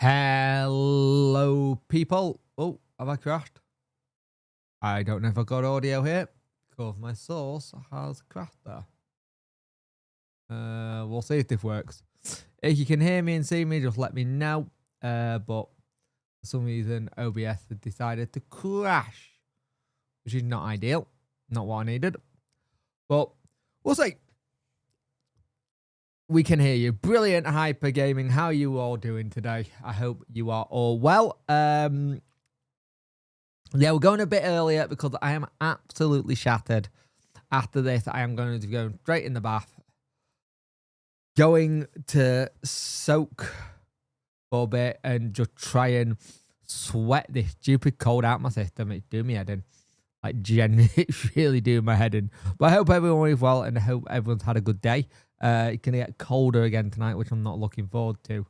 Hello, people. Oh, have I crashed? I don't know if I've got audio here because my source has crashed there. We'll see if this works. If you can hear me and see me, just let me know. But for some reason, OBS had decided to crash, which is not ideal. Not what I needed. But we'll see. We can hear you. Brilliant, Hyper Gaming. How are you all doing today? I hope you are all well. Yeah, we're going a bit earlier because I am absolutely shattered. After this, I am going to go straight in the bath. Going to soak for a bit and just try and sweat this stupid cold out my system. It's doing me head in. Like, genuinely, it's really doing my head in. But I hope everyone is well and I hope everyone's had a good day. It's going to get colder again tonight, which I'm not looking forward to.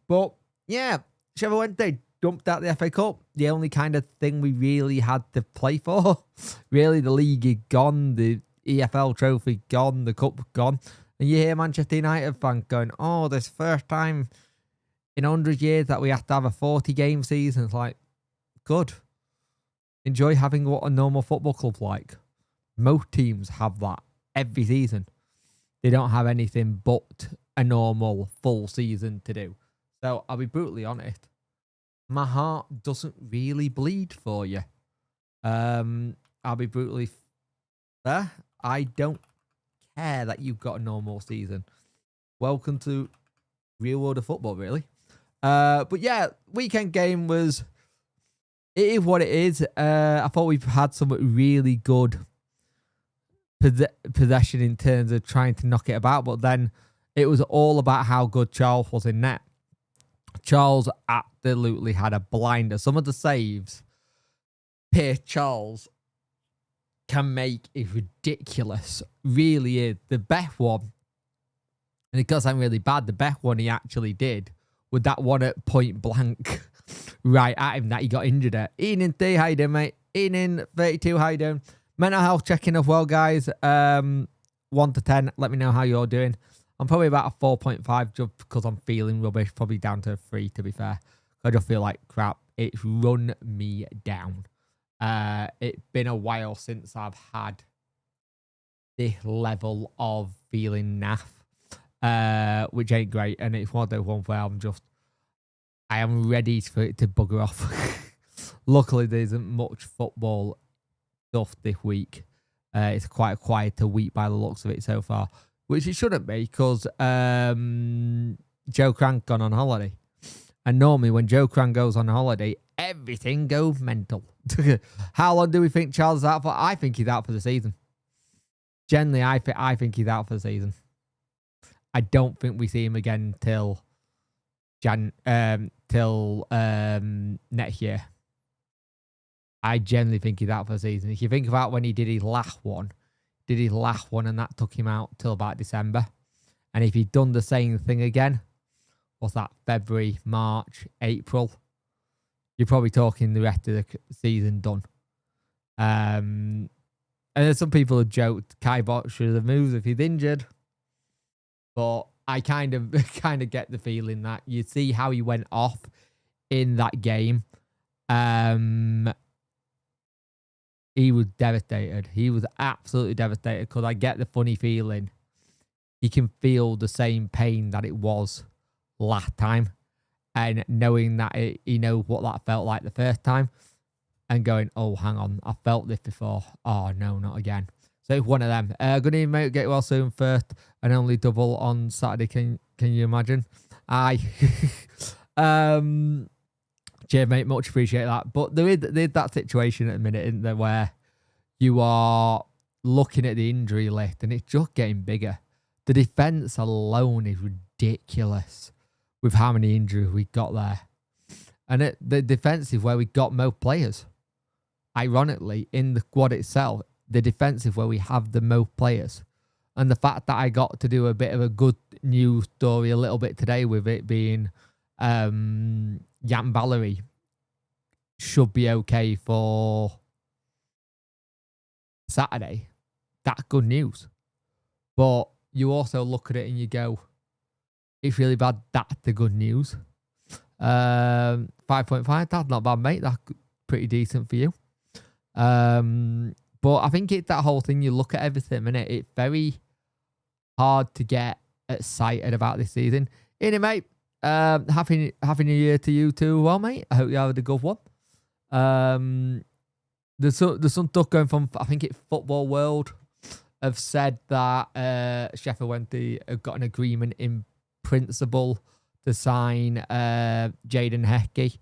But, yeah, Sheffield Wednesday dumped out the FA Cup. The only kind of thing we really had to play for. Really, the league is gone. The EFL trophy gone. The cup gone. And you hear Manchester United fans going, oh, this first time in 100 years that we have to have a 40-game season. It's like, good. Enjoy having what a normal football club's like. Most teams have that every season. They don't have anything but a normal full season to do. So I'll be brutally honest. My heart doesn't really bleed for you. I'll be brutally fair. I don't care that you've got a normal season. Welcome to real world of football, really. But yeah, weekend game was... It is what it is. I thought we've had some really good possession in terms of trying to knock it about, but then it was all about how good Charles was in net. Charles absolutely had a blinder. Some of the saves Pierce Charles can make is ridiculous. Really is. The best one, and because I'm really bad, the best one he actually did with that one at point blank right at him that he got injured at. Ian in 3, how you doing, mate? Ian in 32, how you doing? Mental health checking as well, guys. 1 to 10. Let me know how you're doing. I'm probably about a 4.5 just because I'm feeling rubbish. Probably down to a 3, to be fair. I just feel like crap. It's run me down. It's been a while since I've had this level of feeling naff, which ain't great. And it's one of those ones where I am ready for it to bugger off. Luckily, there isn't much football stuff this week. It's quite a quieter week by the looks of it so far, which it shouldn't be because Joe Crank gone on holiday. And normally when Joe Crank goes on holiday, everything goes mental. How long do we think Charles is out for? I think he's out for the season. Generally, I think he's out for the season. I don't think we see him again till next year. I generally think he's out for the season. If you think about when he did his last one, and that took him out till about December. And if he'd done the same thing again, what's that, February, March, April, you're probably talking the rest of the season done. And there's some people who joked Skybetchampionship should have moved if he's injured. But I kind of get the feeling that you see how he went off in that game. He was devastated. He was absolutely devastated because I get the funny feeling he can feel the same pain that it was last time. And knowing that he knows what that felt like the first time and going, oh, hang on, I felt this before. Oh, no, not again. So it's one of them. Good evening, mate. Get well soon first and only double on Saturday. Can you imagine? Aye. Cheers, mate. Much appreciate that. But there's that situation at the minute, isn't there, where you are looking at the injury list and it's just getting bigger. The defence alone is ridiculous with how many injuries we got there. And the defence is where we got most players. Ironically, in the squad itself, the defence is where we have the most players. And the fact that I got to do a bit of a good news story a little bit today with it being Jan Valery should be okay for Saturday. That's good news. But you also look at it and you go, it's really bad. That's the good news. 5.5. That's not bad, mate. That's pretty decent for you. But I think it's that whole thing. You look at everything, and it's very hard to get excited about this season. In it, mate. Happy New Year to you too, well, mate. I hope you had a good one. There's some stuff going from, I think it's Football World, have said that Sheffield Wednesday have got an agreement in principle to sign Jaden Hecky.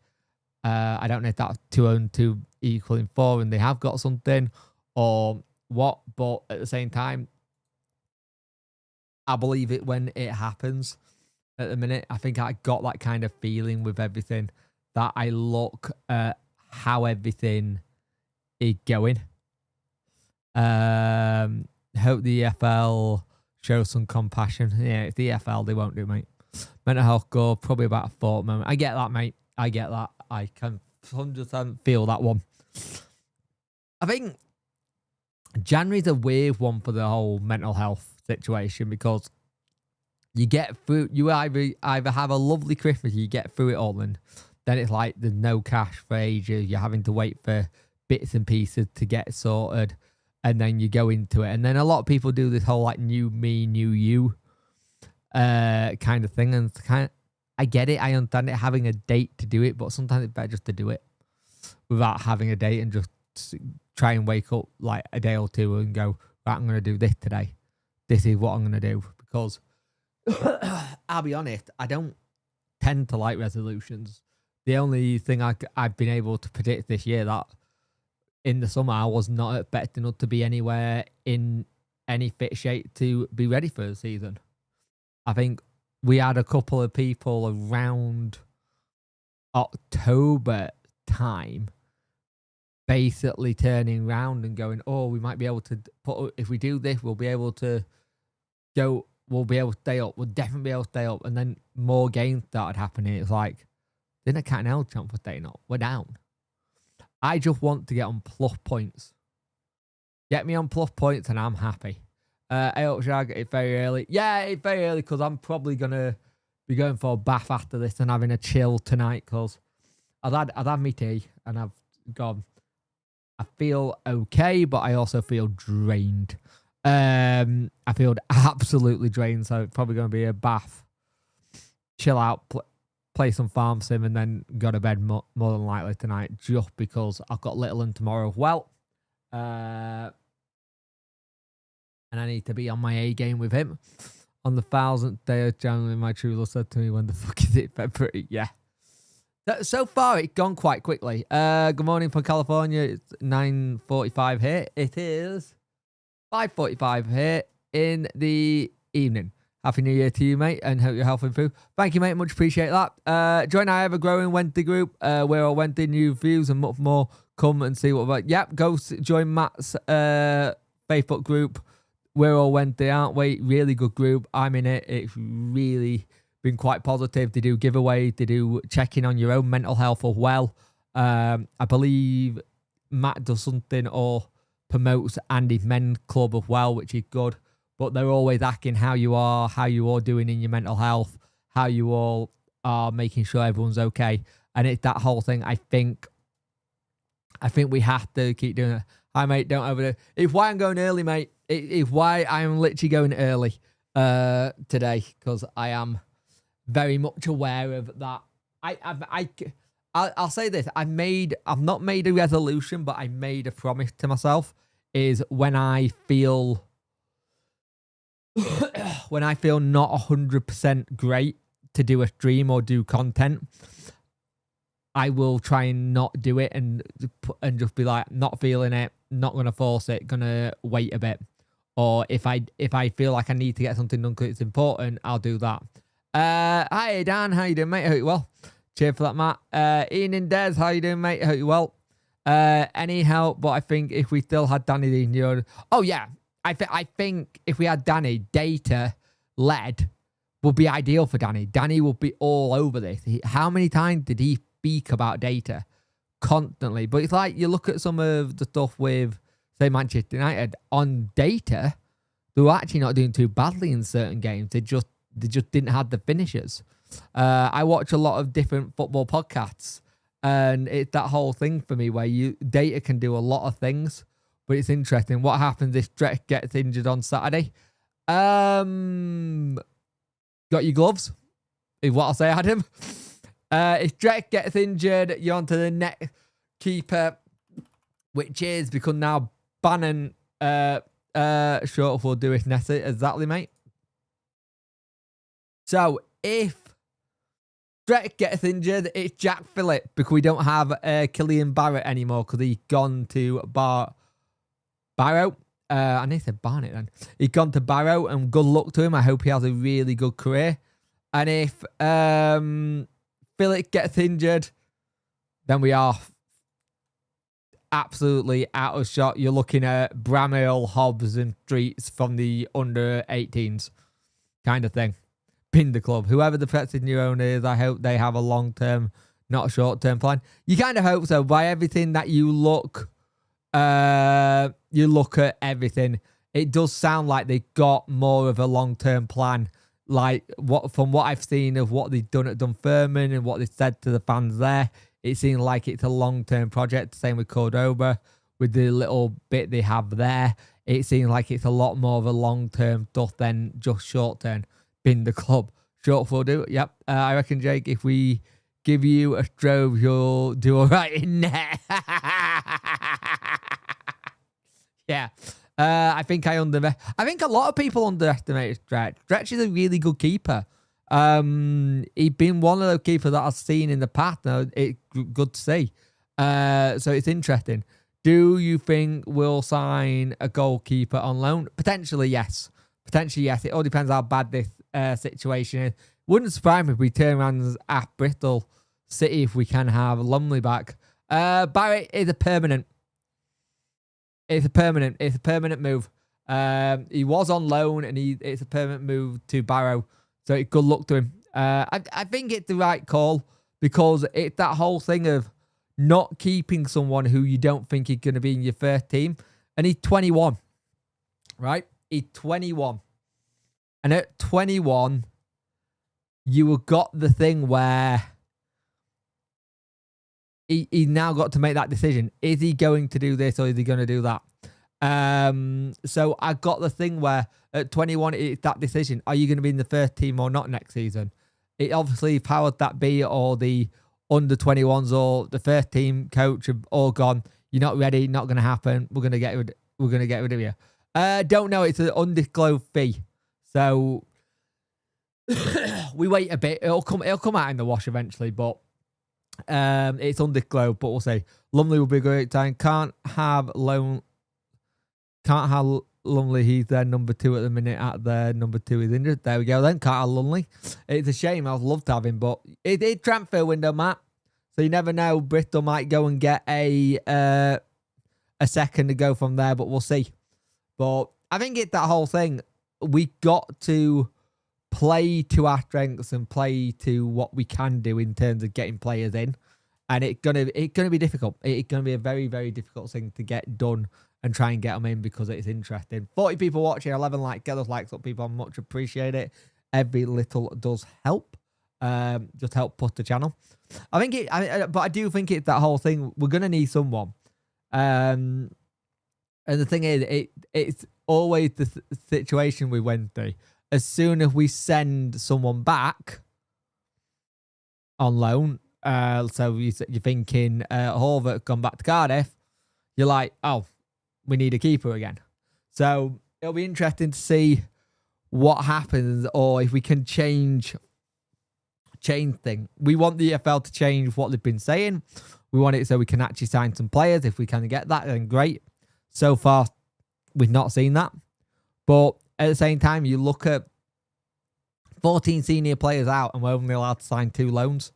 I don't know if that's 2 and 2 equaling 4 and they have got something or what, but at the same time, I believe it when it happens. At the minute, I think I got that kind of feeling with everything that I look at how everything is going. Hope the EFL shows some compassion. Yeah, it's the EFL, they won't do, mate. Mental health go probably about a thought moment. I get that, mate. I get that. I can 100% feel that one. I think January's a weird one for the whole mental health situation because you get through, you either have a lovely Christmas, you get through it all, and then it's like there's no cash for ages. You're having to wait for bits and pieces to get sorted, and then you go into it. And then a lot of people do this whole like new me, new you kind of thing. And I get it, I understand it, having a date to do it, but sometimes it's better just to do it without having a date and just try and wake up like a day or two and go, right, I'm going to do this today. This is what I'm going to do. Because I'll be honest, I don't tend to like resolutions. The only thing I've been able to predict this year that in the summer I was not expecting us to be anywhere in any fit shape to be ready for the season. I think we had a couple of people around October time basically turning around and going, oh, we might be able to put, if we do this, we'll be able to go, we'll be able to stay up. We'll definitely be able to stay up. And then more games started happening. It's like, then a cat and hell chance for staying up. We're down. I just want to get on plus points. Get me on plus points and I'm happy. I hope Shag, it's very early. Yeah, it's very early because I'm probably going to be going for a bath after this and having a chill tonight because I've had my tea and I've gone. I feel okay, but I also feel drained. I feel absolutely drained, so it's probably going to be a bath, chill out, play some farm sim, and then go to bed more than likely tonight, just because I've got Littleton tomorrow. Well, and I need to be on my A game with him. On the 1000th day of January, my true love said to me, when the fuck is it, February? Yeah. So far, it's gone quite quickly. Good morning from California. It's 9:45 here. It is 5:45 here in the evening. Happy New Year to you, mate, and hope you're healthy and food. Thank you, mate. Much appreciate that. Join our ever-growing Wednesday group, where our Wednesday new views and much more. Come and see what we're about. Yep, go join Matt's Facebook group. We're all Wednesday, aren't we? Really good group. I'm in it. It's really been quite positive. They do giveaways. They do checking on your own mental health as well. I believe Matt does something or promotes Andy's men's club as well, which is good. But they're always asking how you are doing in your mental health, how you all are making sure everyone's okay. And it's that whole thing. I think we have to keep doing it. Hi, mate. Don't overdo it. It's why I'm going early, mate. It's why I'm literally going early today, because I am very much aware of that. I'll say this. I've not made a resolution, but I made a promise to myself, is when I feel not 100% great to do a stream or do content, I will try and not do it and just be like, not feeling it, not going to force it, going to wait a bit. Or if I feel like I need to get something done because it's important, I'll do that. Hi, Dan. How you doing, mate? I hope you're well. Cheers for that, Matt. Ian and Des, how you doing, mate? I hope you're well. Any help? But I think if we still had Danny the oh yeah, I think if we had Danny, data led would be ideal for Danny. Danny would be all over this. How many times did he speak about data? Constantly. But it's like you look at some of the stuff with, say, Manchester United on data, they were actually not doing too badly in certain games. They just didn't have the finishers. I watch a lot of different football podcasts, and it's that whole thing for me where data can do a lot of things, but it's interesting. What happens if Drek gets injured on Saturday? Got your gloves? Is what I'll say, Adam. If Drek gets injured, you're on to the next keeper, which is because now Bannon short will do it necessary. Exactly, mate. So if Drek gets injured, it's Jack Phillip because we don't have Killian Barrett anymore because he's gone to Barrow. I need to say Barnett then. He's gone to Barrow, and good luck to him. I hope he has a really good career. And if Phillip gets injured, then we are absolutely out of shot. You're looking at Bramhill, Hobbs and Streets from the under 18s kind of thing. Pin the club. Whoever the protected new owner is, I hope they have a long-term, not a short-term plan. You kind of hope so. By everything that you look at everything, it does sound like they got more of a long-term plan. Like from what I've seen of what they've done at Dunfermline and what they said to the fans there, it seems like it's a long-term project. Same with Cordoba, with the little bit they have there. It seems like it's a lot more of a long-term stuff than just short-term. Bin the club. Short for do. Yep. I reckon, Jake, if we give you a strobe, you'll do all right in there. Yeah. I think a lot of people underestimate Stretch. Stretch is a really good keeper. He's been one of the keepers that I've seen in the past. Now, it's good to see. So it's interesting. Do you think we'll sign a goalkeeper on loan? Potentially, yes. It all depends how bad this situation is. Wouldn't surprise me if we turn around at Bristol City if we can have Lumley back. Barrett is a permanent. It's a permanent move. He was on loan and it's a permanent move to Barrow. So good luck to him. I think it's the right call because it's that whole thing of not keeping someone who you don't think is going to be in your first team. And he's 21, right? He's 21. And at 21, you have got the thing where he now got to make that decision. Is he going to do this or is he going to do that? So I got the thing where at 21, it's that decision. Are you going to be in the first team or not next season? It obviously, powers that be or the under 21s or the first team coach have all gone. You're not ready. Not going to happen. We're going to get rid of you. Don't know. It's an undisclosed fee. So we wait a bit. It'll come out in the wash eventually, but it's undisclosed. But we'll see. Lumley will be a great time. Can't have Lumley. He's their number 2 at the minute. At their number 2 is injured. There we go. Then can't have Lumley. It's a shame. I'd love to have him, but it's transfer window, Matt. So you never know. Bristol might go and get a second to go from there, but we'll see. But I think it's that whole thing. We got to play to our strengths and play to what we can do in terms of getting players in. And it's gonna be difficult. It's gonna be a very, very difficult thing to get done and try and get them in because it's interesting. 40 people watching, 11 likes. Get those likes up, people. I much appreciate it. Every little does help. Just help push the channel. But I do think it's that whole thing. We're gonna need someone. And the thing is, it's always the situation with Wednesday. As soon as we send someone back on loan, so you're thinking Horvath gone back to Cardiff, you're like, oh, we need a keeper again. So it'll be interesting to see what happens or if we can change thing. We want the EFL to change what they've been saying. We want it so we can actually sign some players. If we can get that, then great. So far, we've not seen that. But at the same time, you look at 14 senior players out and we're only allowed to sign 2 loans.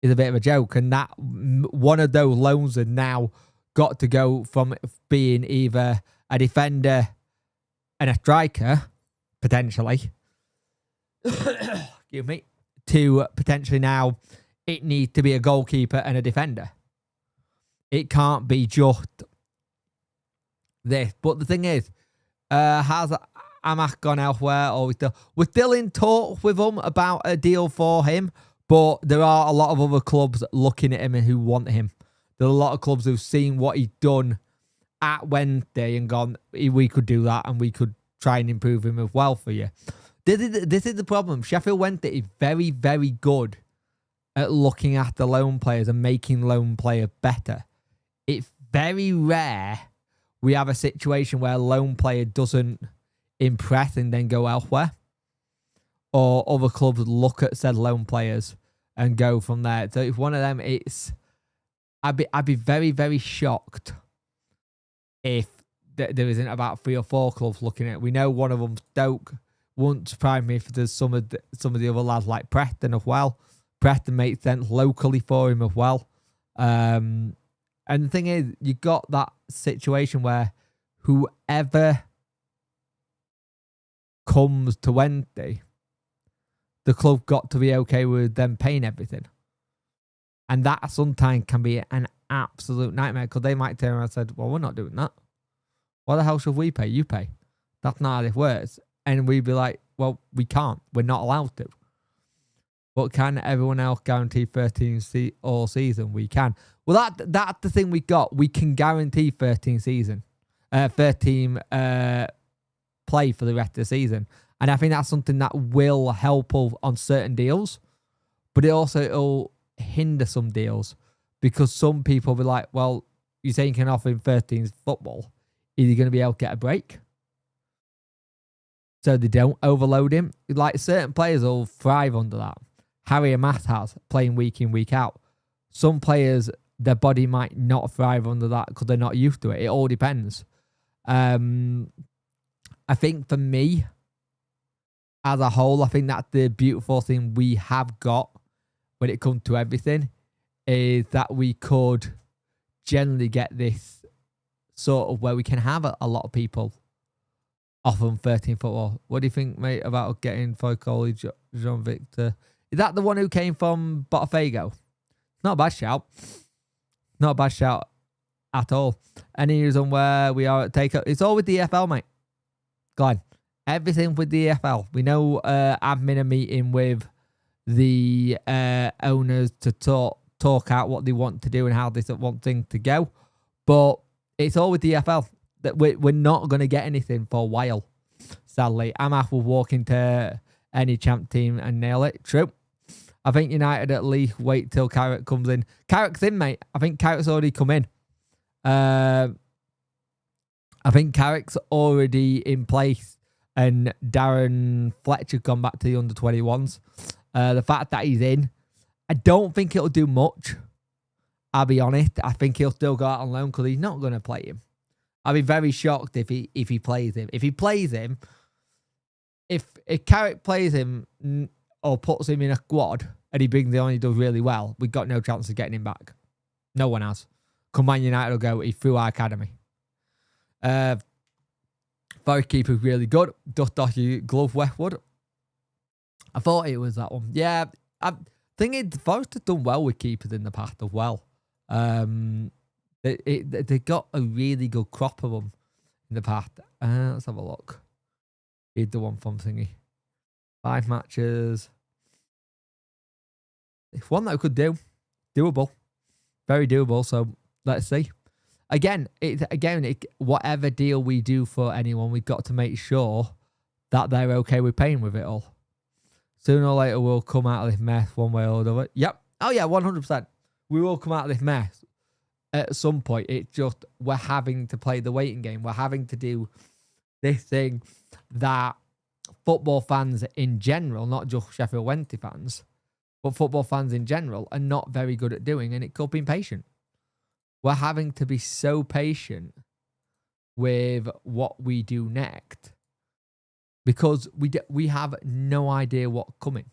Is a bit of a joke. And that one of those loans have now got to go from being either a defender and a striker, potentially, excuse me, to potentially now it needs to be a goalkeeper and a defender. It can't be just this. But the thing is, Amack gone elsewhere, or we're still in talk with them about a deal for him, but there are a lot of other clubs looking at him and who want him. There are a lot of clubs who've seen what he's done at Wednesday and gone, we could do that and we could try and improve him as well for you. This is the problem. Sheffield Wednesday is very, very good at looking after loan players and making loan players better. It's very rare we have a situation where a loan player doesn't impress and then go elsewhere, or other clubs look at said loan players and go from there. So if one of them, I'd be very, very shocked if there isn't about 3 or 4 clubs looking at it. We know one of them, Stoke, won't surprise me if there's some of the other lads like Preston as well. Preston makes sense locally for him as well. And the thing is, you got that situation where whoever comes to Wednesday, the club got to be okay with them paying everything. And that sometimes can be an absolute nightmare, because they might turn around and say, well, we're not doing that. Why the hell should we pay? You pay. That's not how this works. And we'd be like, well, we can't. We're not allowed to. But can everyone else guarantee 13 all season? We can. Well, that's the thing we got. We can guarantee 13 play for the rest of the season. And I think that's something that will help on certain deals. But it also will hinder some deals, because some people will be like, well, you say you can offer him 13 football. Is he going to be able to get a break? So they don't overload him. Like, certain players will thrive under that. Harry and Matt has, playing week in, week out. Some players, their body might not thrive under that because they're not used to it. It all depends. I think for me, as a whole, I think that's the beautiful thing we have got when it comes to everything, is that we could generally get this sort of where we can have a lot of people off on 13 football. What do you think, mate, about getting for college Jean Victor? Is that the one who came from Botafogo? Not a bad shout. Not a bad shout at all. Any news on where we are at take-up? It's all with the EFL, mate. Glenn, everything with the EFL. We know admin are meeting with the owners to talk out what they want to do and how they want things to go. But it's all with the EFL. That we're not going to get anything for a while, sadly. Amath will walk into any champ team and nail it. True. I think United at least wait till Carrick comes in. Carrick's in, mate. I think Carrick's already come in. I think Carrick's already in place, and Darren Fletcher's gone back to the under-21s. The fact that he's in, I don't think it'll do much. I'll be honest. I think he'll still go out on loan because he's not going to play him. I'll be very shocked if he plays him. If he plays him, if Carrick plays him or puts him in a squad and he brings him on, he does really well, we've got no chance of getting him back. No one has. Come Man United will go, he's through our academy. Forest keeper's really good. Dust off your glove, Westwood. I thought it was that one. Yeah, thing is, Forest has done well with keepers in the past as well. They got a really good crop of them in the past. Let's have a look. Here's the one from thingy. 5 matches. It's one that I could do. Doable. Very doable. So let's see. Again, whatever deal we do for anyone, we've got to make sure that they're okay with paying with it all. Sooner or later, we'll come out of this mess one way or the other. Yep. Oh, yeah, 100%. We will come out of this mess at some point. It's just we're having to play the waiting game. We're having to do this thing that football fans in general, not just Sheffield Wednesday fans, but football fans in general are not very good at doing, and it's called being patient. We're having to be so patient with what we do next because we have no idea what's coming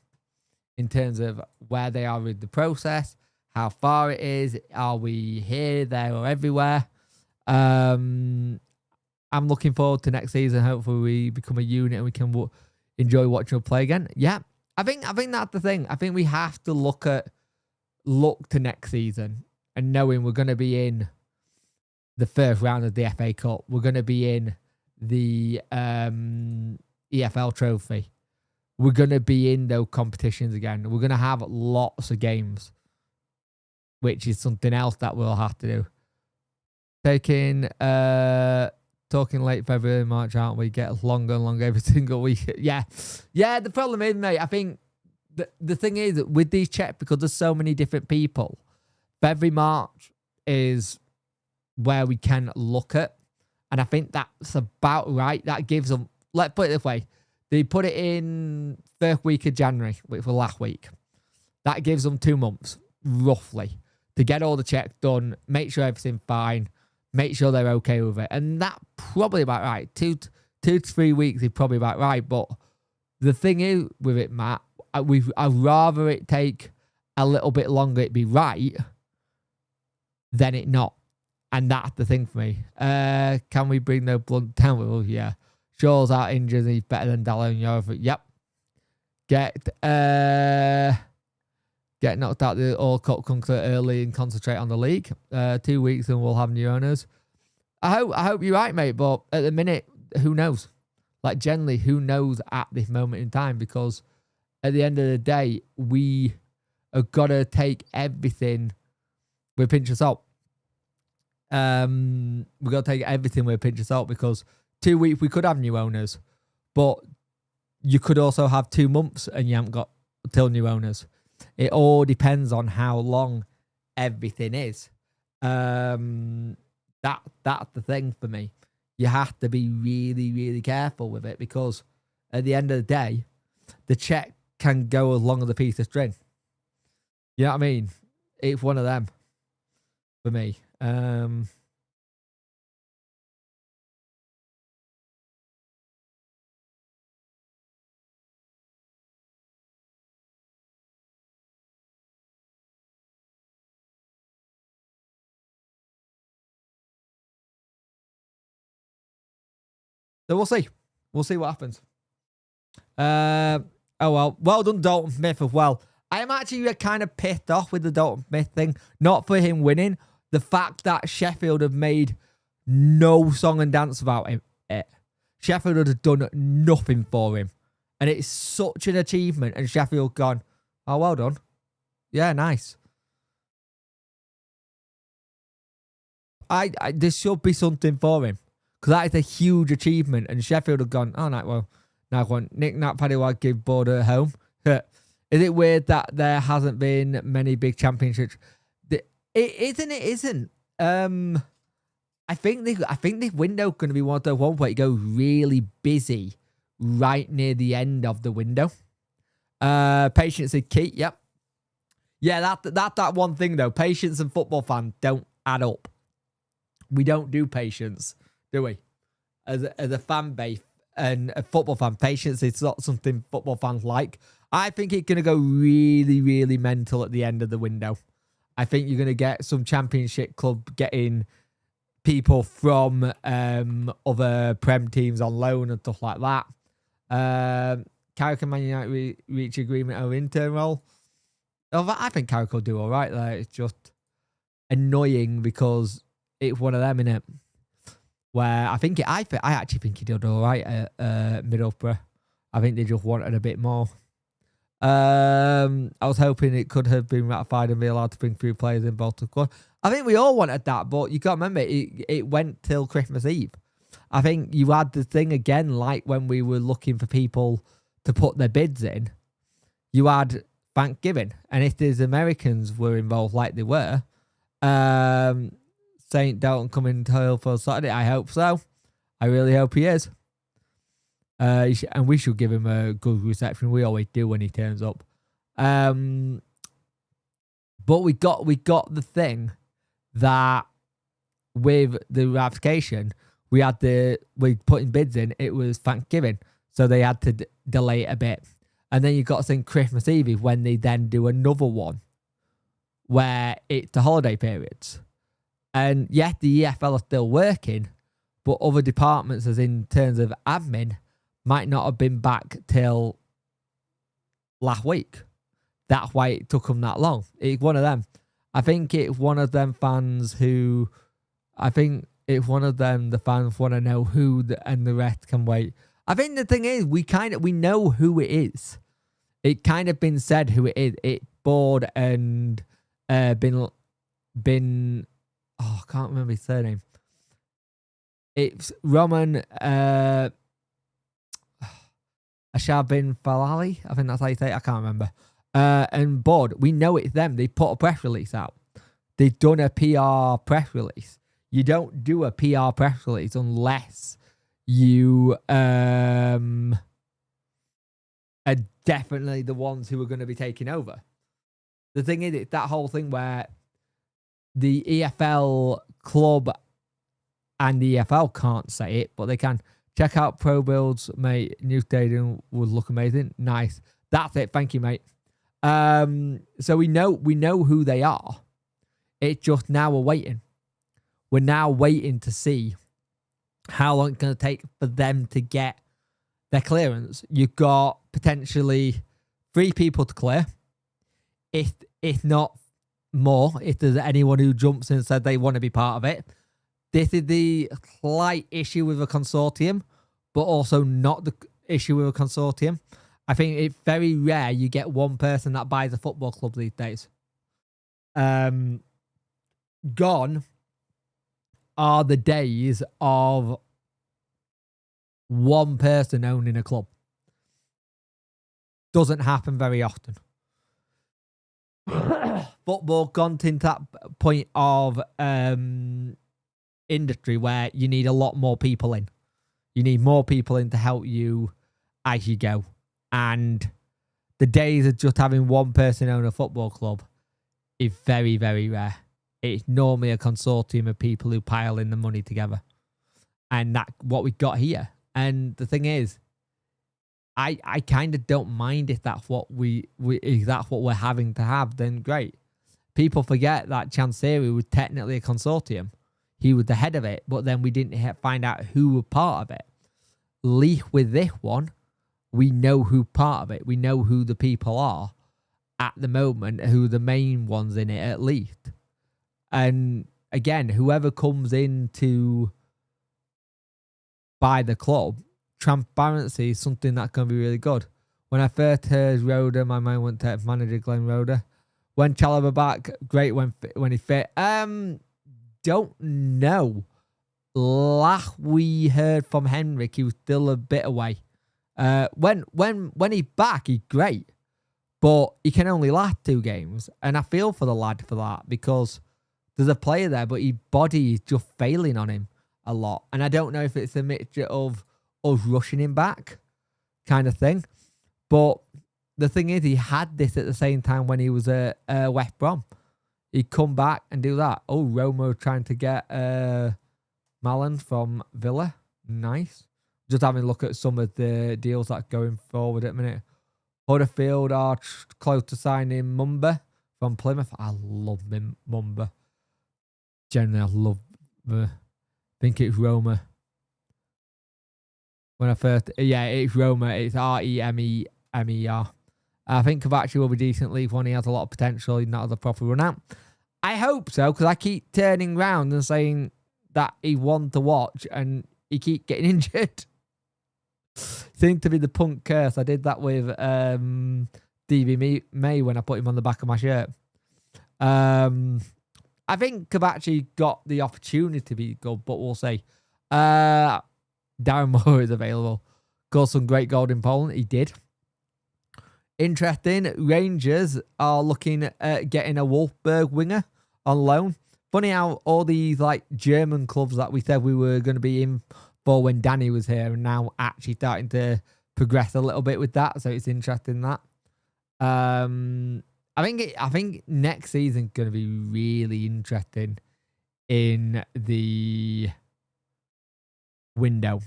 in terms of where they are with the process, how far it is, are we here, there, or everywhere. I'm looking forward to next season. Hopefully we become a unit and we can enjoy watching them play again. Yeah, I think that's the thing. I think we have to look to next season and knowing we're going to be in the first round of the FA Cup. We're going to be in the EFL trophy. We're going to be in those competitions again. We're going to have lots of games, which is something else that we'll have to do. Talking late February, March, aren't we? Get longer and longer every single week. Yeah. The problem is, mate, I think the thing is that with these checks, because there's so many different people, February, March is where we can look at. And I think that's about right. That gives them, let's put it this way. They put it in first week of January, which was last week. That gives them 2 months, roughly, to get all the checks done, make sure everything's fine, make sure they're okay with it. And that's probably about right. 2 to 3 weeks is probably about right. But the thing is with it, Matt, I'd rather it take a little bit longer it be right than it not. And that's the thing for me. Can we bring the blood down with us? Yeah. Shaw's out injured and he's better than Dallo and Yorvik. Yep. Get knocked out the All Cup concert early and concentrate on the league. 2 weeks and we'll have new owners. I hope you're right, mate. But at the minute, who knows? Like, generally, who knows at this moment in time? Because at the end of the day, we have got to take everything with a pinch of salt. We've got to take everything with a pinch of salt because 2 weeks we could have new owners, but you could also have 2 months and you haven't got till new owners. It all depends on how long everything is. That's the thing for me. You have to be really, really careful with it because at the end of the day, the check can go as long as a piece of string. You know what I mean? It's one of them for me. So we'll see. We'll see what happens. Oh, well done, Dalton Smith, as well. I am actually kind of pissed off with the Dalton Smith thing. Not for him winning. The fact that Sheffield have made no song and dance about him. Sheffield would have done nothing for him. And it's such an achievement. And Sheffield gone, oh, well done. Yeah, nice. There should be something for him. Because that is a huge achievement. And Sheffield have gone, oh, no, well, now one. Nick Nat Paddywack give Border home. Is it weird that there hasn't been many big championships? It isn't. I think this window going to be one of the ones where it goes really busy right near the end of the window. Patience is key. Yep. Yeah, that one thing though. Patience and football fans don't add up. We don't do patience, do we? As a fan base and a football fan, patience is not something football fans like. I think it's going to go really, really mental at the end of the window. I think you're going to get some championship club getting people from other Prem teams on loan and stuff like that. Carrick and Man United reach agreement over intern role. I think Carrick will do all right. Like, it's just annoying because it's one of them, innit? Where I actually think he did all right at Middlesbrough. I think they just wanted a bit more. I was hoping it could have been ratified and be allowed to bring 3 players in both the squad. I think we all wanted that, but you got to remember it went till Christmas Eve. I think you had the thing again, like when we were looking for people to put their bids in. You had Thanksgiving, and if these Americans were involved, like they were, St. Dalton coming to Hull for Saturday. I hope so. I really hope he is. And we should give him a good reception. We always do when he turns up. But we got the thing that with the application, we putting bids in. It was Thanksgiving, so they had to delay it a bit. And then you got to think Christmas Eve when they then do another one, where it's the holiday periods. And yes, the EFL are still working, but other departments, as in terms of admin, might not have been back till last week. That's why it took them that long. It's one of them. I think it's one of them fans who, I think If one of them, the fans want to know who, and the rest can wait. I think the thing is, we know who it is. It kind of been said who it is. It Board and been. Oh, I can't remember his surname. It's Roman Ashar bin Falali. I think that's how you say it. I can't remember. And Board, we know it's them. They put a press release out. They've done a PR press release. You don't do a PR press release unless you are definitely the ones who are going to be taking over. The thing is, it's that whole thing where the EFL club and the EFL can't say it, but they can. Check out Pro Builds, mate. New stadium would look amazing. Nice. That's it. Thank you, mate. So we know who they are. It's just now we're waiting. We're now waiting to see how long it's going to take for them to get their clearance. You've got potentially 3 people to clear. If not more, if there's anyone who jumps in and said they want to be part of it. This is the slight issue with a consortium, but also not the issue with a consortium. I think it's very rare you get one person that buys a football club these days. Gone are the days of one person owning a club. Doesn't happen very often. Football gone into that point of industry where you need a lot more people in. You need more people in to help you as you go. And the days of just having one person own a football club is very, very rare. It's normally a consortium of people who pile in the money together. And that's what we got here. And the thing is, I kind of don't mind if that's what if that's what we're having to have, then great. People forget that Chansiri was technically a consortium. He was the head of it, but then we didn't find out who were part of it. With this one, we know who part of it. We know who the people are at the moment, who the main ones in it at least. And again, whoever comes in to buy the club, transparency is something that's going to be really good. When I first heard Rhoda, my mind went to manager Glenn Rhoda. When Chalobah back, great when he fit. Don't know. Last we heard from Henrik, he was still a bit away. When he's back, he's great. But he can only last 2 games. And I feel for the lad for that because there's a player there, but his body is just failing on him a lot. And I don't know if it's a mixture of us rushing him back kind of thing. But the thing is, he had this at the same time when he was at West Brom. He'd come back and do that. Oh, Romo trying to get Malin from Villa. Nice. Just having a look at some of the deals that are going forward at the minute. Huddersfield are close to signing Mumba from Plymouth. I love Mumba. Generally, I love I think it's Roma. When I first... Yeah, it's Roma. It's Rememer. I think Kovacic will be decent leave one. He has a lot of potential. He's not had a proper run out. I hope so, because I keep turning round and saying that he won to watch and he keeps getting injured. Seems to be the punk curse. I did that with DB May when I put him on the back of my shirt. I think Kovacic got the opportunity to be good, but we'll see. Darren Moore is available. Got some great gold in Poland. He did. Interesting. Rangers are looking at getting a Wolfsburg winger on loan. Funny how all these like German clubs that we said we were going to be in for when Danny was here are now actually starting to progress a little bit with that. So it's interesting that. I think next season's going to be really interesting in the window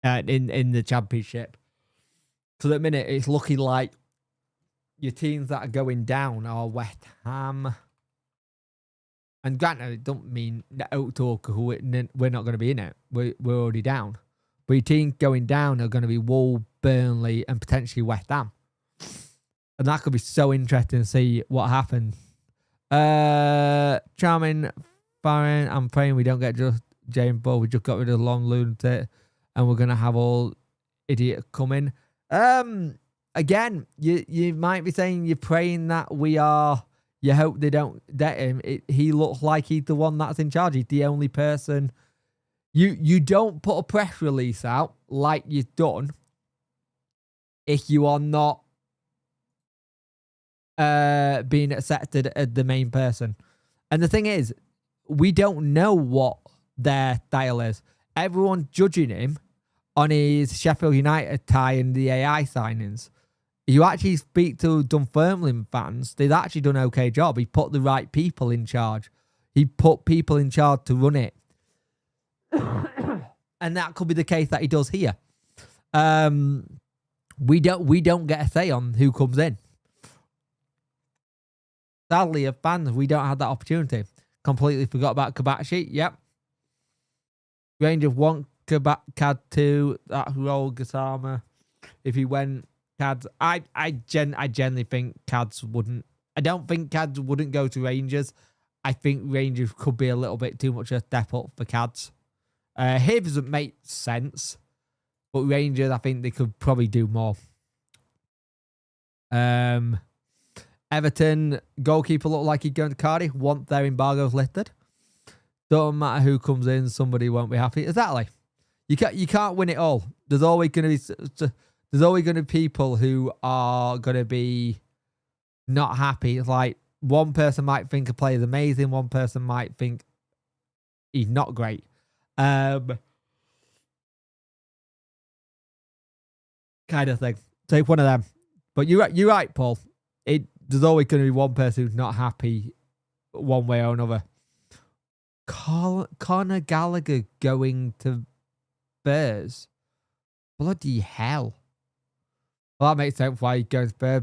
in the championship. So at the minute, it's looking like your teams that are going down are West Ham. And granted, it don't mean that we're not going to be in it. We're already down. But your teams going down are going to be Wolves, Burnley, and potentially West Ham. And that could be so interesting to see what happens. Charming, Farron, I'm praying we don't get just James Bull. We just got rid of the long lunatic, and we're gonna have all idiot coming. Again, you might be saying you're praying that we are. You hope they don't get him. He looks like he's the one that's in charge. He's the only person. You don't put a press release out like you've done if you are not being accepted as the main person. And the thing is, we don't know what their style is. Everyone's judging him on his Sheffield United tie and the AI signings. You actually speak to Dunfermline fans, they've actually done an okay job. He put the right people in charge. He put people in charge to run it. And that could be the case that he does here. We don't get a say on who comes in. Sadly, as fans, we don't have that opportunity. Completely forgot about Kabachi. Yep. Rangers want Cad to that role, Gasama. If he went, Cads. I generally think Cads wouldn't. I don't think Cads wouldn't go to Rangers. I think Rangers could be a little bit too much of a step up for Cads. Hibs make sense, but Rangers, I think they could probably do more. Everton goalkeeper look like he's going to Cardiff. Want their embargoes lifted. Don't matter who comes in, somebody won't be happy. Exactly. You can't win it all. There's always going to be people who are going to be not happy. It's like one person might think a player is amazing, one person might think he's not great. Kind of thing. Take one of them. But you're right, Paul. There's always going to be one person who's not happy one way or another. Conor Gallagher going to Spurs. Bloody hell. Well, that makes sense why he's going to Spurs.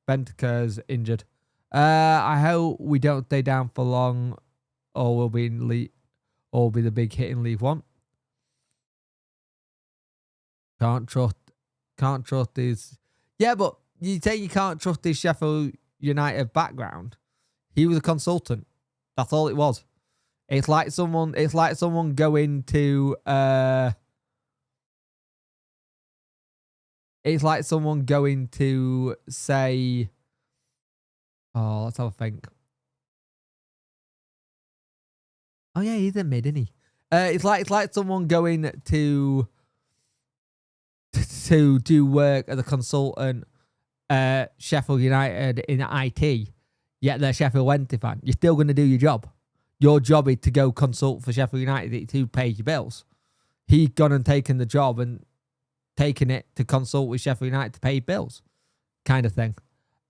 Bentancur's injured. I hope we don't stay down for long or we'll be in League, or be the big hit in League One. Can't trust his... Yeah, but you say you can't trust his Sheffield United background. He was a consultant. That's all it was. It's like someone going to it's like someone going to say, oh, let's have a think. Oh yeah, he's a mid, isn't he? It's like someone going to do work as a consultant Sheffield United in IT, yet they're Sheffield Wednesday fan. You're still going to do your job. Your job is to go consult for Sheffield United to pay your bills. He's gone and taken the job and taken it to consult with Sheffield United to pay bills. Kind of thing.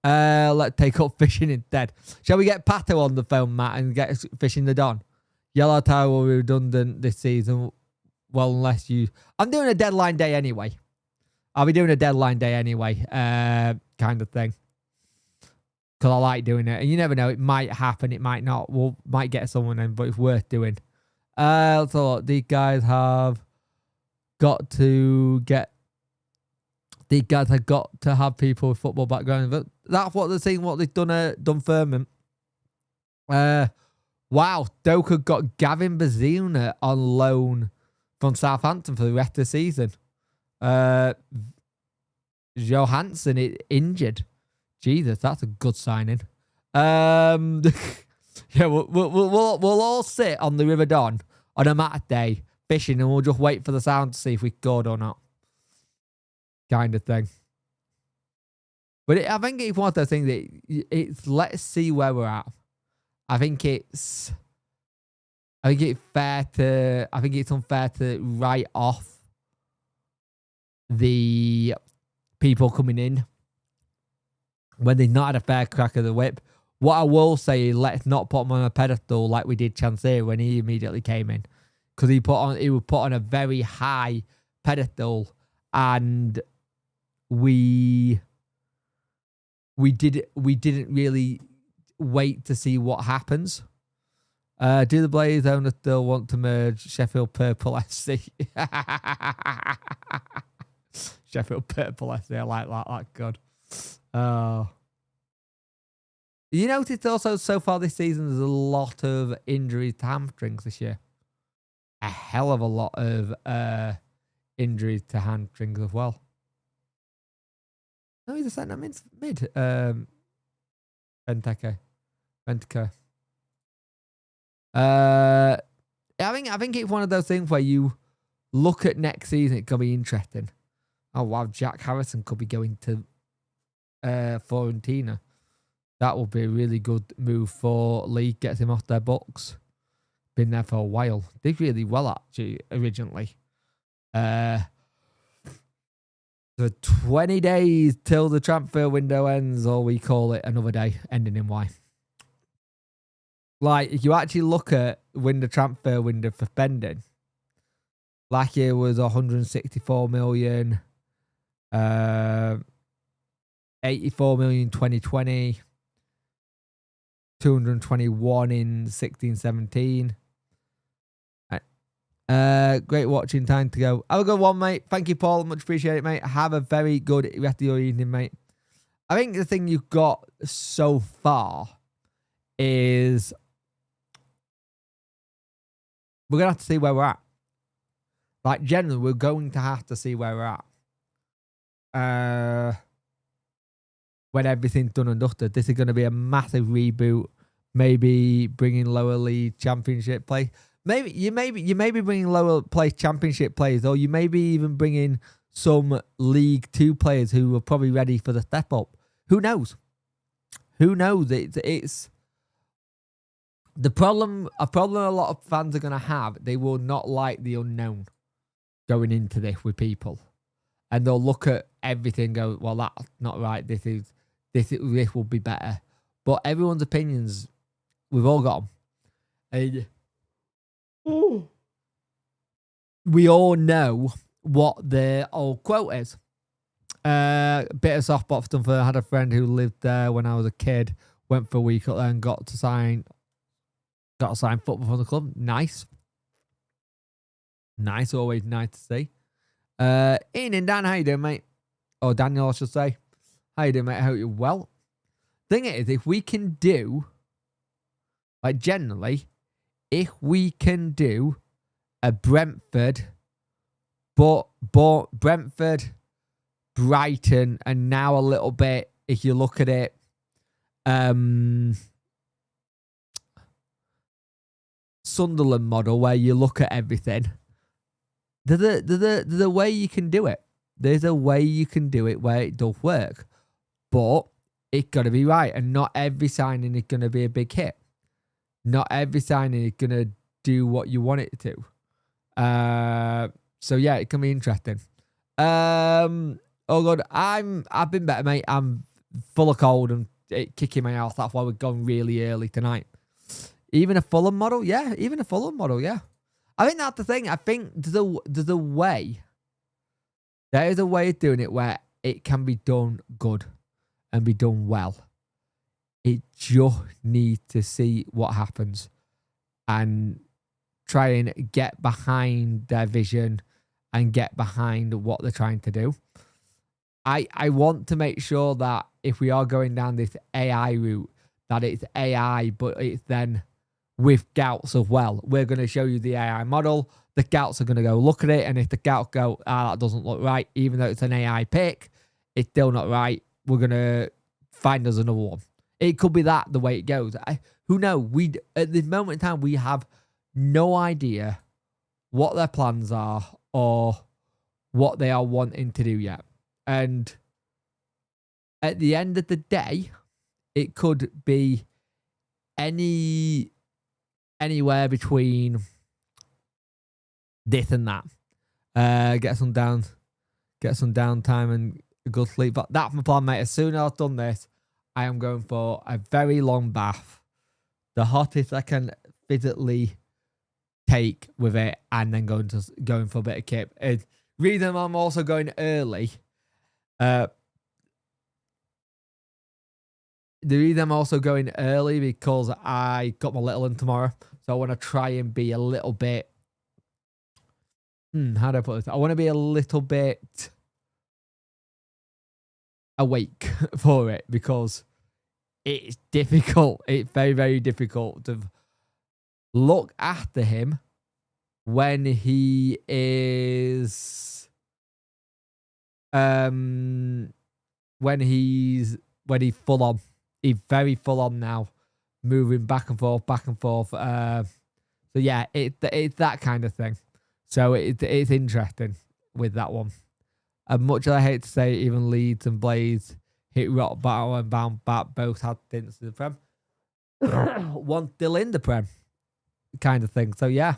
Let's take up fishing instead. Shall we get Pato on the phone, Matt, and get fishing the Don? Yellow Tower will be redundant this season. Well, unless you... I'm doing a deadline day anyway. I'll be doing a deadline day anyway. Kind of thing. Because I like doing it. And you never know. It might happen. It might not. We might get someone in, but it's worth doing. So these guys have got to get... These guys have got to have people with football background. But that's what they're saying, what they've done at Dunfermline. Wow. Doka got Gavin Bazuna on loan from Southampton for the rest of the season. Johansson injured. Jesus, that's a good signing. Yeah, we'll all sit on the River Don on a match day fishing, and we'll just wait for the sound to see if we scored or not. Kind of thing. But I think it's one of those things that it's let's see where we're at. I think it's unfair to write off the people coming in when they've not had a fair crack of the whip. What I will say is let's not put him on a pedestal like we did Chancellor when he immediately came in, because he was put on a very high pedestal, and we didn't really wait to see what happens. Do the Blaze owners still want to merge Sheffield Purple FC? Sheffield Purple FC, I like that. That's good. You noticed also so far this season there's a lot of injuries to hamstrings this year. a hell of a lot of injuries to hamstrings as well. No, he's a centre mid. Benteke. I think it's one of those things where you look at next season, it could be interesting. Oh wow, Jack Harrison could be going to Fiorentina. That would be a really good move for League. Gets him off their books. Been there for a while. Did really well actually originally. The 20 days till the transfer window ends, or we call it another day, ending in Y. Like, if you actually look at the transfer window for spending, last year was 164 million, 84 million 2020, 221 in 16-17. Great watching, time to go. Have a good one, mate. Thank you, Paul. Much appreciate it, mate. Have a very good rest of your evening, mate. I think the thing you've got so far is we're going to have to see where we're at. Like, generally, we're going to have to see where we're at. When everything's done and dusted, this is going to be a massive reboot. Maybe bringing lower league championship play. Maybe you may be bringing lower place championship players, or you may be even bringing some League 2 players who are probably ready for the step up. Who knows? Who knows? It's the problem. A problem a lot of fans are going to have. They will not like the unknown going into this with people, and they'll look at everything and go, well, that's not right. This will be better. But everyone's opinions, we've all got them. And we all know what the old quote is. Bit of softball stuff. I had a friend who lived there when I was a kid, went for a week up there and got to sign football for the club. Nice. Always nice to see. Ian and Dan, how you doing, mate? Or Daniel, I should say. How you doing, mate? I hope you're well. Thing is, if we can do, like, generally, if we can do a Brentford, Brentford, Brighton, and now a little bit, if you look at it, Sunderland model, where you look at everything, there's a way you can do it. There's a way you can do it where it does work. But it's got to be right. And not every signing is going to be a big hit. Not every signing is going to do what you want it to. So, yeah, it can be interesting. Oh, God. I've been better, mate. I'm full of cold and kicking my ass. That's why we're going really early tonight. Even a Fulham model? Yeah. I think that's the thing. I think there's a way. There is a way of doing it where it can be done good and be done well. It just needs to see what happens and try and get behind their vision and get behind what they're trying to do. I want to make sure that if we are going down this AI route, that it's AI, but it's then with scouts as well. We're going to show you the AI model. The scouts are going to go look at it, and if the scouts go, that doesn't look right, even though it's an AI pick, it's still not right, we're going to find us another one. It could be that the way it goes. Who knows? At this moment in time, we have no idea what their plans are or what they are wanting to do yet. And at the end of the day, it could be anywhere between this and that. Get some downtime and a good sleep. But that's my plan, mate. As soon as I've done this, I am going for a very long bath, the hottest I can physically take with it, and then going for a bit of kip. Reason I'm also going early. The reason I'm also going early because I got my little one tomorrow, so I want to try and be a little bit. How do I put this? I want to be a little bit awake for it because it's difficult. It's very, very difficult to look after him when he is when he's full on. He's very full on now, moving back and forth, back and forth. So yeah, it's that kind of thing. So it's interesting with that one. And much as I hate to say, even Leeds and Blaze hit rock bottom and bound back, both had stints in the Prem. One still in the Prem, kind of thing. So yeah,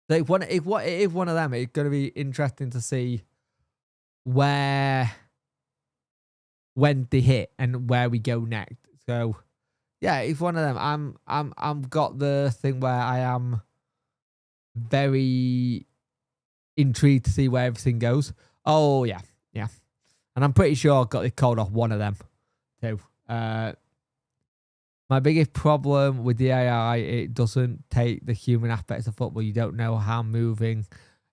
if one of them, it's going to be interesting to see when they hit and where we go next. So yeah, if one of them, I'm got the thing where I am very intrigued to see where everything goes. Oh yeah, yeah, and I'm pretty sure I got the code off one of them too. My biggest problem with the AI, it doesn't take the human aspects of football. You don't know how moving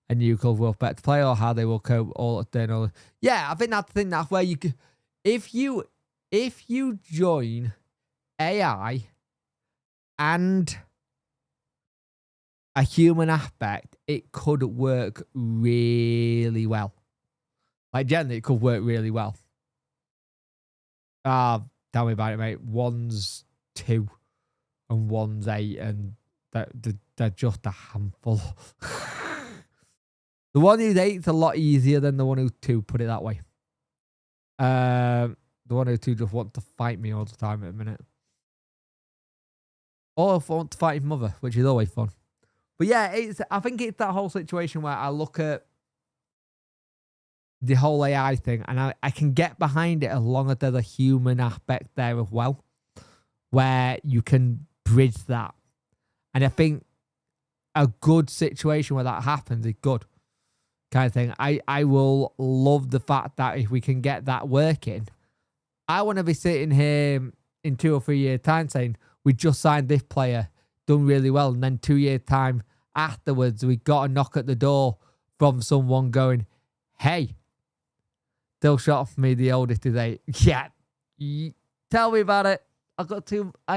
a new club will affect the player or how they will cope all external. Yeah, I think that's where you could, if you join AI and a human aspect, it could work really well. Like generally, it could work really well. Tell me about it, mate. One's 2 and one's 8, and they're just a handful. The one who's 8's a lot easier than the one who's 2, put it that way. The one who's 2 just wants to fight me all the time at a minute. Or if I want to fight his mother, which is always fun. But yeah, I think it's that whole situation where I look at the whole AI thing and I can get behind it as long as there's a human aspect there as well, where you can bridge that. And I think a good situation where that happens is good, kind of thing. I will love the fact that if we can get that working, I want to be sitting here in 2 or 3 years' time saying, we just signed this player, done really well, and then 2 years' time afterwards, we got a knock at the door from someone going, hey, still shot for me, the oldest is 8. Yeah, tell me about it. I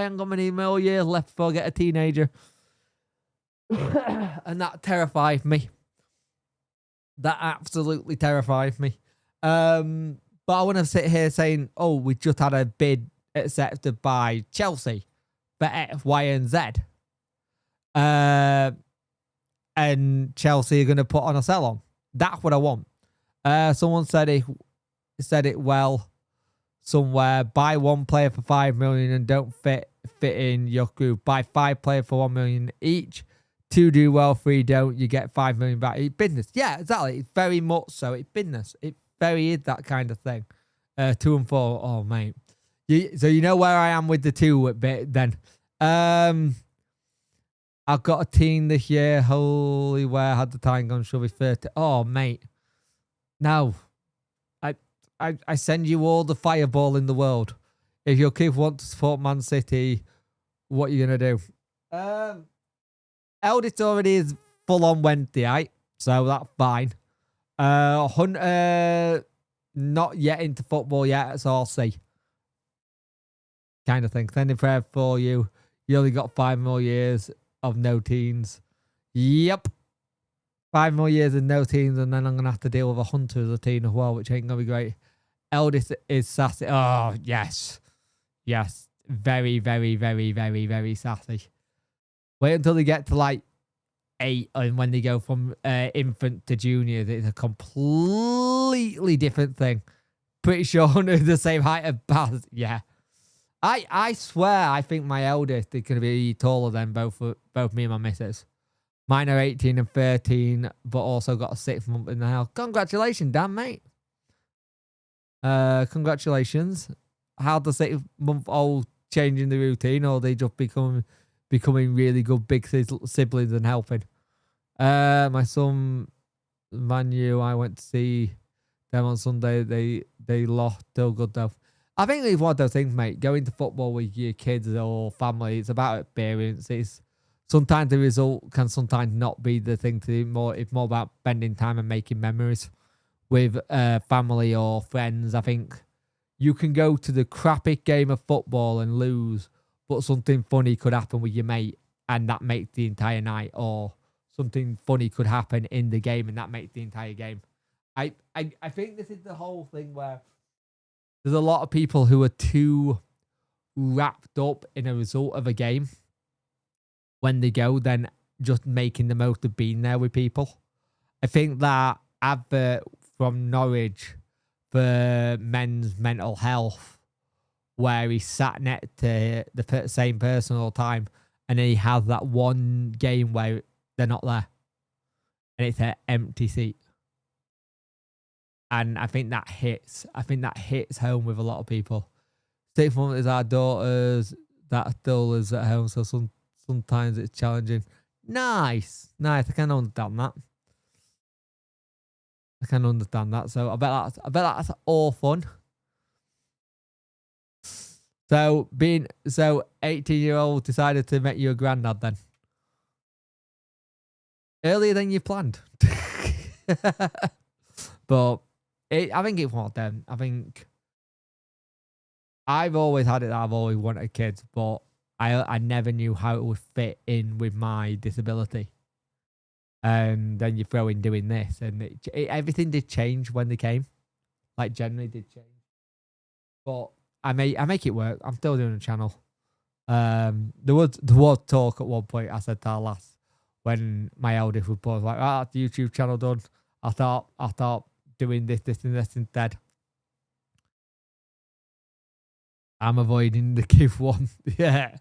ain't got many more years left before I get a teenager. And that terrifies me. That absolutely terrifies me. But I want to sit here saying, oh, we just had a bid accepted by Chelsea for X, Y, and Z. And Chelsea are going to put on a sell-on. That's what I want. Someone said it well somewhere. Buy 1 player for 5 million and don't fit in your group. Buy 5 players for 1 million each. 2 do well, 3 don't. You get 5 million back. It's business. Yeah, exactly. It's very much so. It's business. It very is that kind of thing. 2 and 4. Oh, mate. So you know where I am with the 2 bit then. I've got a team this year. Holy, where had the time gone? Shall be 30. Oh, mate. No. I send you all the fireball in the world. If your kid wants to support Man City, what are you going to do? Eldest already is full on Wednesday, right? So that's fine. Hunter, not yet into football yet, so I'll see. Kind of thing. Sending prayer for you. You only got 5 more years of no teens. Yep. 5 more years of no teens, and then I'm going to have to deal with a Hunter as a teen as well, which ain't going to be great. Eldest is sassy. Oh, yes. Yes. Very, very, very, very, very sassy. Wait until they get to like 8, and when they go from infant to junior, it's a completely different thing. Pretty sure Hunter's the same height as Baz. Yeah. I swear I think my eldest is going to be taller than both me and my missus. Mine are 18 and 13, but also got a 6 month in the house. Congratulations, Dan, mate. Congratulations. How the 6 month old changing the routine, or they just becoming really good big siblings and helping? My son, Manu, I went to see them on Sunday. They lost. Still good though. I think it's one of those things, mate. Going to football with your kids or family, it's about experience. It's sometimes the result can sometimes not be the thing to do. It's more about spending time and making memories with family or friends. I think you can go to the crappiest game of football and lose, but something funny could happen with your mate and that makes the entire night, or something funny could happen in the game and that makes the entire game. I think this is the whole thing where there's a lot of people who are too wrapped up in a result of a game when they go, then just making the most of being there with people. I think that advert from Norwich for men's mental health, where he sat next to the same person all the time, and then he has that one game where they're not there, and it's an empty seat. And I think that hits. I think that hits home with a lot of people. Sixth one is our daughters that still is at home, so sometimes it's challenging. Nice. I can understand that. So I bet that's all fun. So 18-year-old decided to make you a granddad then. Earlier than you planned. But I think it's one of them. I think I've always had it that I've always wanted kids, but I never knew how it would fit in with my disability. And then you throw in doing this, and everything did change when they came. Like, generally did change. But I make it work. I'm still doing a channel. There was talk at one point. I said to our lass, when my eldest was born, like, the YouTube channel done. I thought doing this and this instead. I'm avoiding the kid one. Yeah.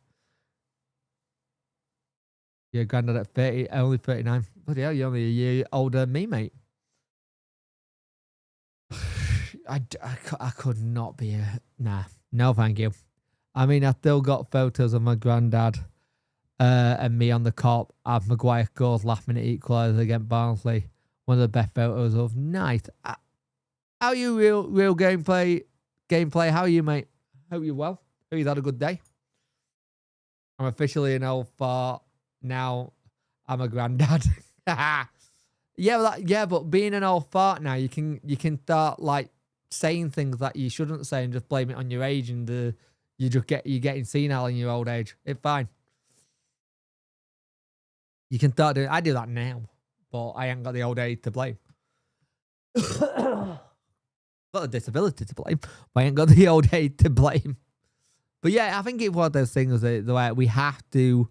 Your granddad at 30, only 39. Bloody hell, you're only a year older than me, mate. I could not be a... Nah, no thank you. I mean, I still got photos of my granddad and me on the cop. Have Maguire scores last minute equaliser against Barnsley. One of the best photos of. Nice. How are you, real gameplay? How are you, mate? Hope you're well. Hope you've had a good day. I'm officially an old fart. Now I'm a granddad. Yeah, but being an old fart now, you can start like saying things that you shouldn't say and just blame it on your age, and you're getting senile in your old age. It's fine. You can start doing. I do that now, but I ain't got the old age to blame. Got a disability to blame, but I ain't got the old age to blame. But yeah, I think it's one of those things that the way we have to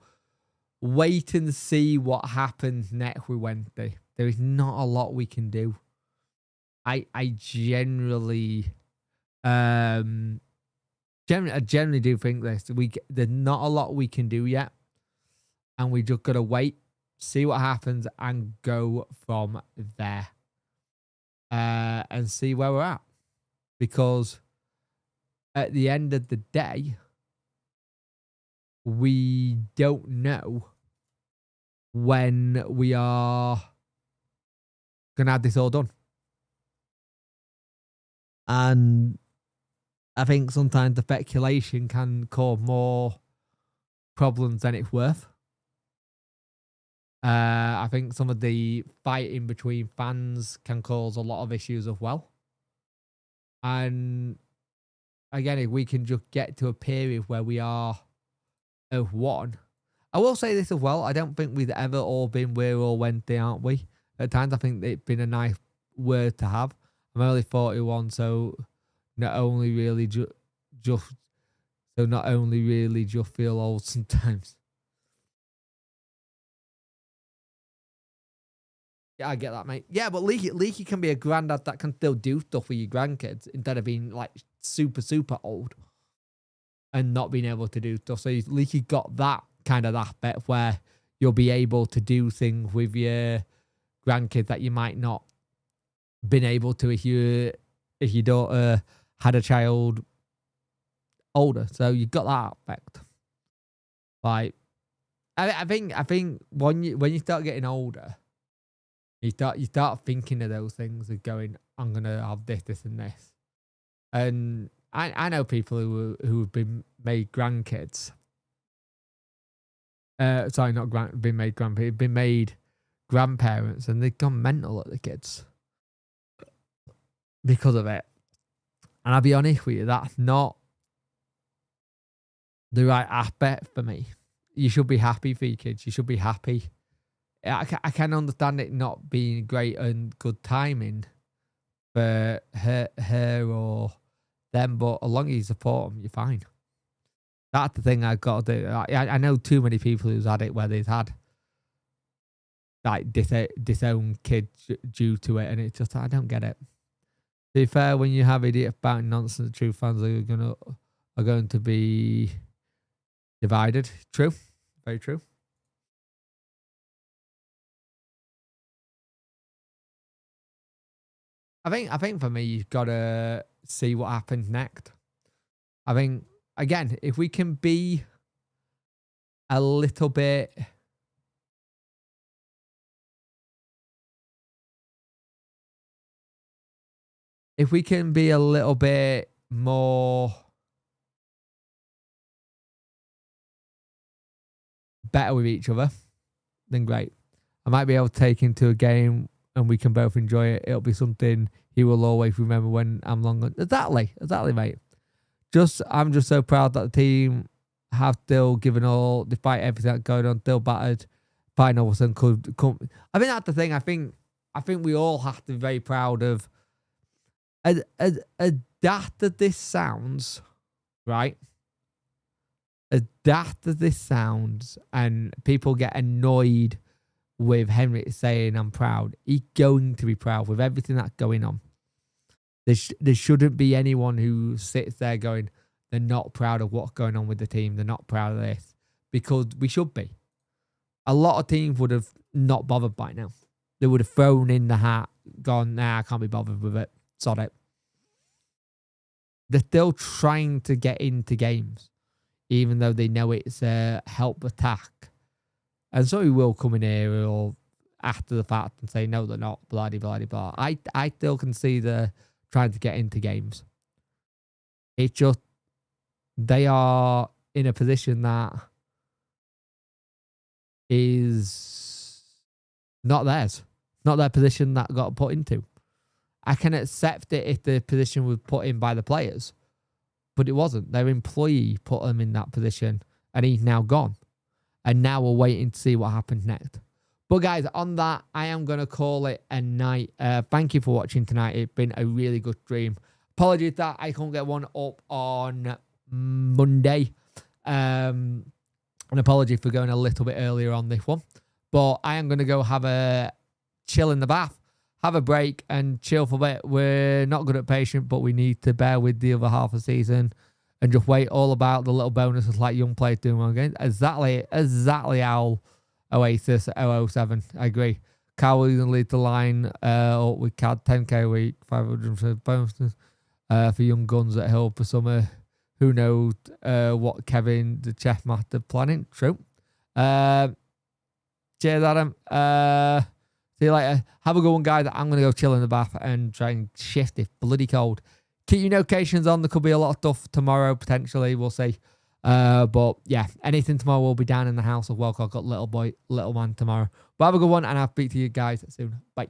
wait and see what happens next with Wednesday. There is not a lot we can do. I generally do think this. There's not a lot we can do yet, and we just gotta wait, see what happens, and go from there. And see where we're at, because at the end of the day, we don't know when we are gonna have this all done. And I think sometimes the speculation can cause more problems than it's worth. I think some of the fighting between fans can cause a lot of issues as well. And again, if we can just get to a period where we are of one. I will say this as well. I don't think we've ever all been we're all Wednesday, aren't we? At times, I think it's been a nice word to have. I'm only 41, so not only really just feel old sometimes. Yeah, I get that, mate. Yeah, but Leaky can be a granddad that can still do stuff with your grandkids instead of being like super old and not being able to do stuff. So Leaky got that kind of aspect where you'll be able to do things with your grandkids that you might not been able to if your daughter had a child older. So you got that aspect. Like, I think when you start getting older, you start thinking of those things and going, I'm gonna have this and this. And I know people who have been made grandkids. Sorry, not been made grandparents, been made grandparents, and they've gone mental at the kids because of it. And I'll be honest with you, that's not the right aspect for me. you should be happy for your kids. You should be happy. I can understand it not being great and good timing for her or them, but as long as you support them, you're fine. That's the thing I've got to do. I know too many people who's had it where they've had like disown kids due to it, and it's just, I don't get it. To be fair, when you have idiots spouting nonsense, true fans are going to be divided. True, very true. I think for me, you've got to see what happens next. I think, again, if we can be a little bit more better with each other, then great. I might be able to take him to a game and we can both enjoy it. It'll be something he will always remember when I'm long gone. Exactly, mate. I'm just so proud that the team have still given all, despite everything that's going on, still battered. Final could come. I think that's the thing. I think we all have to be very proud of. As daft as this sounds, right? As daft as this sounds, and people get annoyed with Henry saying I'm proud. He's going to be proud with everything that's going on. There shouldn't be anyone who sits there going, they're not proud of what's going on with the team. They're not proud of this. Because we should be. A lot of teams would have not bothered by now. They would have thrown in the hat, gone, nah, I can't be bothered with it. Sod it. They're still trying to get into games, even though they know it's a help attack. And so he will come in here or after the fact and say, no, they're not, blah, blah, blah, blah. I still can see the trying to get into games. It's just, they are in a position that is not theirs. Not their position that got put into. I can accept it if the position was put in by the players, but it wasn't. Their employee put them in that position, and he's now gone. And now we're waiting to see what happens next. But guys, on that, I am going to call it a night. Thank you for watching tonight. It's been a really good stream. Apologies that I can't get one up on Monday. An apology for going a little bit earlier on this one. But I am going to go have a chill in the bath, have a break and chill for a bit. We're not good at patient, but we need to bear with the other half of the season and just wait all about the little bonuses like young players doing well games. Exactly how Oasis 007. I agree. Carl will lead the line with CAD 10k a week, 500 for bonuses for young guns at Hill for summer. Who knows what Kevin, the chef master, planning? True. Cheers, Adam. See you later. Have a good one, guys. I'm going to go chill in the bath and try and shift it. Bloody cold. Keep your notifications on. There could be a lot of stuff tomorrow, potentially. We'll see. But yeah, anything tomorrow will be down in the house as well. I've got little man tomorrow. But have a good one, and I'll speak to you guys soon. Bye.